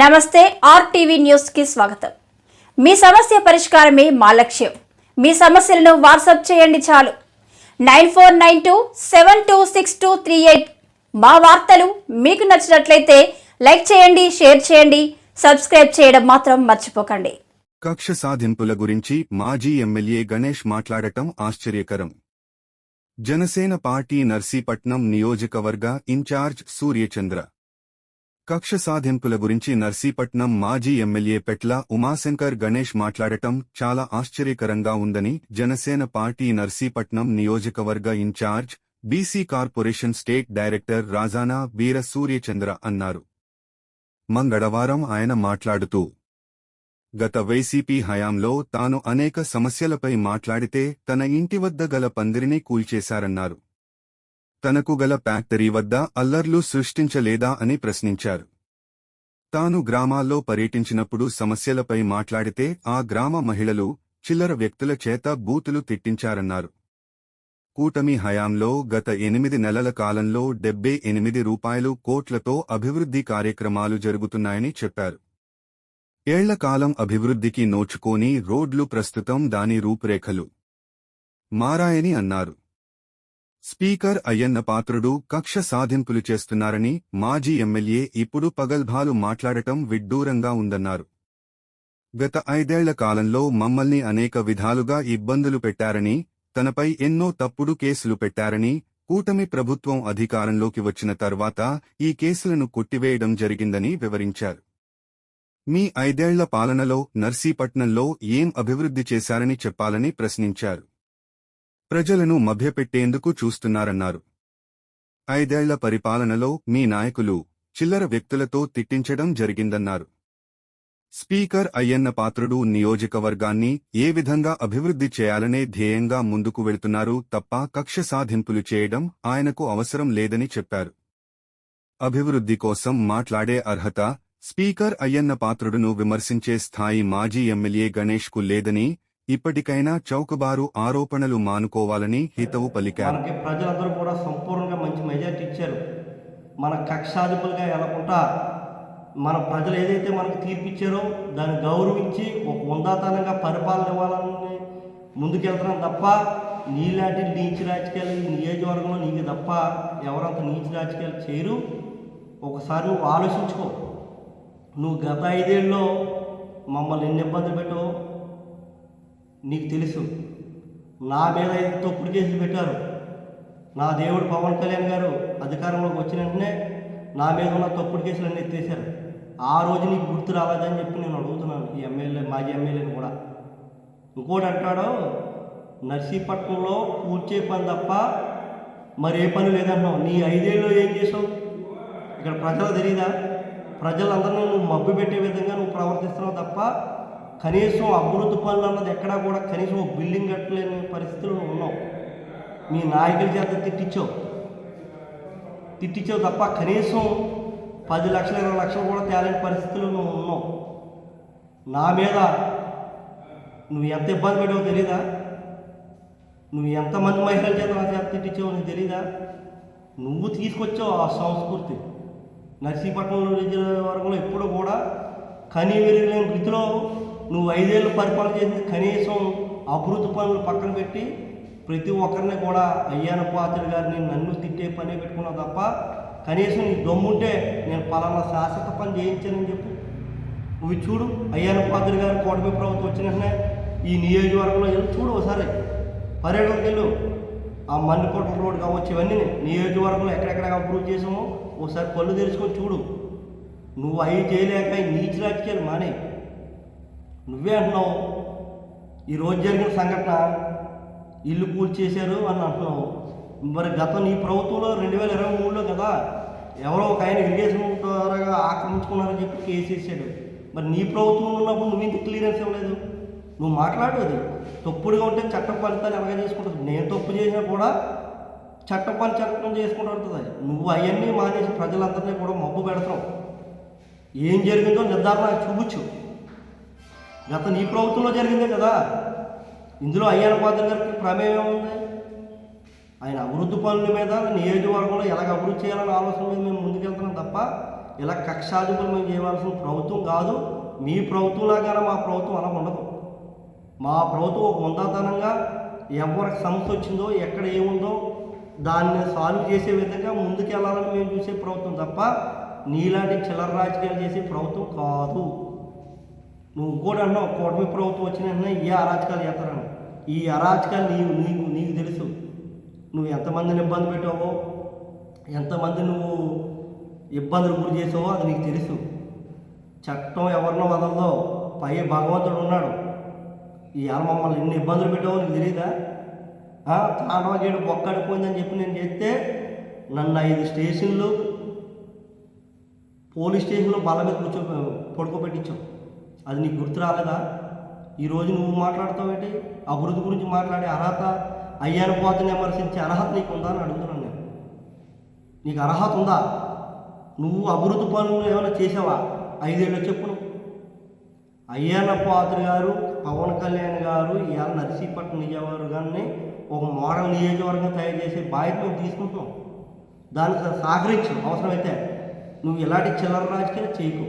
నమస్తే RTV news కి స్వాగతం. మీ సమస్య పరిష్కారమే మా లక్ష్యం. మీ సమస్యలను వాట్సాప్ చేయండి చాలు. 9492726238. మా వార్తలు మీకు నచ్చినట్లయితే లైక్ చేయండి, షేర్ చేయండి, సబ్స్క్రైబ్ చేయడం మాత్రం మర్చిపోకండి. కక్ష సాధింపుల గురించి మాజీ ఎమ్మెల్యే గణేష్ మాట్లాడటం ఆశ్చర్యకరం. జనసేన పార్టీ నర్సీపట్నం నియోజకవర్గ ఇన్ఛార్జ్ సూర్యచంద్ర కక్ష సాధింపుల గురించి నర్సీపట్నం మాజీ ఎమ్మెల్యే పెట్ల ఉమాశంకర్ గణేష్ మాట్లాడటం చాలా ఆశ్చర్యకరంగా ఉందని జనసేన పార్టీ నర్సీపట్నం నియోజకవర్గ in charge BC corporation state director Rajana Veera Suryachandra అన్నారు. మంగళవారం ఆయన మాట్లాడుతూ గత వైసీపీ హయాంలో తాను అనేక సమస్యలపై మాట్లాడితే తన ఇంటి వద్ద గల పందిరిని కూల్చేశారన్నారు. తనకు గల ఫ్యాక్టరీ వద్ద అల్లర్లు సృష్టించలేదా అని ప్రశ్నించారు. తాను గ్రామాల్లో పర్యటించినప్పుడు సమస్యలపై మాట్లాడితే ఆ గ్రామ మహిళలు, చిల్లర వ్యక్తుల చేత బూతులు తిట్టించారన్నారు. కూటమి హయాంలో గత 8 నెలల కాలంలో 78 కోట్లతో అభివృద్ధి కార్యక్రమాలు జరుగుతున్నాయని చెప్పారు. ఏళ్ల కాలం అభివృద్ధికి నోచుకోని రోడ్లు ప్రస్తుతం దాని రూపురేఖలు మారాయని అన్నారు. స్పీకర్ అయ్యన్న పాత్రుడు కక్ష సాధింపులు చేస్తున్నారని మాజీ ఎమ్మెల్యే ఇప్పుడు పగల్భాలు మాట్లాడటం విడ్డూరంగా ఉందన్నారు. గత 5 ఏళ్ల కాలంలో మమ్మల్ని అనేక విధాలుగా ఇబ్బందులు పెట్టారని, తనపై ఎన్నో తప్పుడు కేసులు పెట్టారని, కూటమి ప్రభుత్వం అధికారంలోకి వచ్చిన తర్వాత ఈ కేసులను కొట్టివేయడం జరిగిందని వివరించారు. మీ 5 ఏళ్ల పాలనలో నర్సీపట్నంలో ఏం అభివృద్ధి చేశారని చెప్పాలని ప్రశ్నించారు. ప్రజలను మభ్యపెట్టేందుకు చూస్తున్నారన్నారు. 5 ఏళ్ల పరిపాలనలో మీ నాయకులు, చిల్లర వ్యక్తులతో తిట్టించడం జరిగిందన్నారు. స్పీకర్ అయ్యన్న పాత్రుడు నియోజకవర్గాన్ని ఏ విధంగా అభివృద్ధి చేయాలనే ధ్యేయంగా ముందుకు వెళుతున్నారు తప్ప కక్ష సాధింపులు చేయడం ఆయనకు అవసరం లేదని చెప్పారు. అభివృద్ధి కోసం మాట్లాడే అర్హత స్పీకర్ అయ్యన్న పాత్రుడును విమర్శించే స్థాయి మాజీ ఎమ్మెల్యే గణేష్కు లేదని, ఇప్పటికైనా చౌకబారు ఆరోపణలు మానుకోవాలని హితవు పలికారు. మనకి ప్రజలందరూ కూడా సంపూర్ణంగా మంచి మెజార్టీ ఇచ్చారు. మన కక్షాధిపులుగా ఎలాకుంటా మన ప్రజలు ఏదైతే మనకు తీర్పిచ్చారో దాన్ని గౌరవించి ఒక ఉందాతనంగా పరిపాలన ఇవ్వాలని ముందుకెళ్తున్నాం తప్ప నీలాంటి నీచ రాజకీయాలు ఈ నియోజకవర్గంలో నీకు తప్ప ఎవరంత నీచ రాజకీయాలు చేయరు. ఒకసారి నువ్వు ఆలోచించుకో. నువ్వు గత 5 ఏళ్ళలో మమ్మల్ని ఎన్ని ఇబ్బందులు పెట్టావో నీకు తెలుసు. నా మీద 5 తప్పుడు కేసులు పెట్టారు. నా దేవుడు పవన్ కళ్యాణ్ గారు అధికారంలోకి వచ్చిన వెంటనే నా మీద ఉన్న తప్పుడు కేసులన్నీ ఎత్తేసారు. ఆ రోజు నీకు గుర్తు రాలేదని చెప్పి నేను అడుగుతున్నాను ఈ ఎమ్మెల్యే, మాజీ ఎమ్మెల్యేని కూడా. ఇంకోటి అంటాడు, నర్సీపట్నంలో పూర్చే పని తప్ప మరి ఏ పని లేదంటున్నావు. నీ 5 ఏళ్ళు ఏం చేసావు? ఇక్కడ ప్రజలు తెలియదా? ప్రజలందరినీ నువ్వు మబ్బు పెట్టే విధంగా నువ్వు ప్రవర్తిస్తున్నావు తప్ప కనీసం అభివృద్ధి పనులు అన్నది ఎక్కడా కూడా కనీసం ఒక బిల్డింగ్ కట్టలేని పరిస్థితులు నువ్వు ఉన్నావు. మీ నాయకుల చేత తిట్టించావు తప్ప కనీసం 10 లక్షలు 20 లక్షలు కూడా తేలేని పరిస్థితులు నువ్వు ఉన్నావు. నా మీద నువ్వు ఎంత ఇబ్బంది పెట్టావో తెలీదా? నువ్వు ఎంతమంది మహిళల చేత నా చేత తిట్టించావో నీకు తెలీదా? నువ్వు తీసుకొచ్చావు ఆ సంస్కృతి. నర్సీపట్నం నియోజకవర్గంలో ఎప్పుడు కూడా కనీ విరిగిలేని రీతిలో నువ్వు 5 ఏళ్ళు పరిపాలన చేసింది కనీసం అభివృద్ధి పనులు పక్కన పెట్టి ప్రతి ఒక్కరిని కూడా అయ్యన్న పాత్రుడు గారిని నన్ను తిట్టే పని పెట్టుకున్నావు తప్ప కనీసం నీ దమ్ముంటే నేను పలానా శాశ్వత పని చేయించానని చెప్పు. నువ్వు చూడు, అయ్యన్న పాత్రుడు గారు కూటమి ప్రభుత్వం వచ్చిన వెంటనే ఈ నియోజకవర్గంలో వెళ్ళి చూడు. ఒకసారి పర్యటనకు వెళ్ళు. ఆ మన్నికోట్ల రోడ్డు కావచ్చు, ఇవన్నీ నియోజకవర్గంలో ఎక్కడెక్కడ అభివృద్ధి చేసామో ఒకసారి కళ్ళు తెరుచుకొని చూడు. నువ్వు అవి చేయలేక ఈ నీచ రాజకీయాలు మానే. నువ్వే అంటున్నావు ఈ రోజు జరిగిన సంఘటన ఇల్లు కూల్చేశారు అని అంటున్నావు. మరి గతం నీ ప్రభుత్వంలో 2023లో కదా ఎవరో ఒక ఆయన ఇరిగేషన్ ద్వారా ఆక్రమించుకున్నారని చెప్పి కేసు వేసాడు. మరి నీ ప్రభుత్వంలో ఉన్నప్పుడు నువ్వు ఇంత క్లియరెన్స్ ఇవ్వలేదు. నువ్వు మాట్లాడు. అది తప్పుడుగా ఉంటే చట్టం ఫలితాన్ని ఎలాగ చేసుకుంటుంది. నేను తప్పు చేసినా కూడా చట్టం చేసుకుంటూ ఉంటుంది. నువ్వు అవన్నీ మానేసి ప్రజలందరినీ కూడా మబ్బు పెడతావు. ఏం జరిగిందో నిర్ధారణ చూపించు. గత నీ ప్రభుత్వంలో జరిగిందే కదా. ఇందులో అయ్యన్న పాత్రుడు గారికి ప్రమేయం ఉంది. ఆయన అభివృద్ధి పనుల మీద నియోజకవర్గంలో ఎలాగ అభివృద్ధి చేయాలనే ఆలోచన మీద మేము ముందుకెళ్తున్నాం తప్ప ఇలా కక్షాధిపులు మేము చేయవలసిన ప్రభుత్వం కాదు. మీ ప్రభుత్వంలాగానే మా ప్రభుత్వం అలా ఉండదు. మా ప్రభుత్వం ఒక ఉందాతనంగా ఎవరికి సమస్య వచ్చిందో ఎక్కడ ఏముందో దాన్ని సాల్వ్ చేసే విధంగా ముందుకెళ్ళాలని మేము చూసే ప్రభుత్వం తప్ప నీలాంటి చిల్లర రాజకీయాలు చేసే ప్రభుత్వం కాదు. నువ్వు కూడా అన్నావు కూటమి ప్రభుత్వం వచ్చిన వెంటనే ఏ అరాచకాలు చేస్తారని. ఈ అరాచకాలు నీకు తెలుసు. నువ్వు ఎంతమందిని ఇబ్బంది పెట్టావో, ఎంతమంది నువ్వు ఇబ్బందులు గురి చేసావో అది నీకు తెలుసు. చట్టం ఎవరినో వదలదో, పై భగవంతుడు ఉన్నాడు. ఇవాళ మమ్మల్ని ఎన్ని ఇబ్బందులు పెట్టావో నీకు తెలియదా? తాండవగేడు బొక్కడిపోయిందని చెప్పి నేను చేస్తే నన్ను 5 స్టేషన్లు పోలీస్ స్టేషన్లో బల్ల మీద పడుకోబెట్టించావు. అది నీకు గుర్తు రాలేదా? ఈరోజు నువ్వు మాట్లాడతావేంటి? అభివృద్ధి గురించి మాట్లాడే అర్హత, అయ్యాను పోతని విమర్శించే అర్హత నీకు ఉందా అని అడుగుతున్నాను నేను. నీకు అర్హత ఉందా? నువ్వు అభివృద్ధి పనులు ఏమైనా చేసావా 5 ఏళ్ళు చెప్పు. నువ్వు అయ్యన్న పాత్రి గారు, పవన్ కళ్యాణ్ గారు ఇవాళ నర్సీపట్నం నియోజకవర్గాన్ని ఒక మోడల్ నియోజకవర్గం తయారు చేసే బాధ్యత మేము తీసుకుంటున్నాం. దానికి సహకరించు. అవసరమైతే నువ్వు ఇలాంటి చిల్లర రాజకీయాలు చేయకు.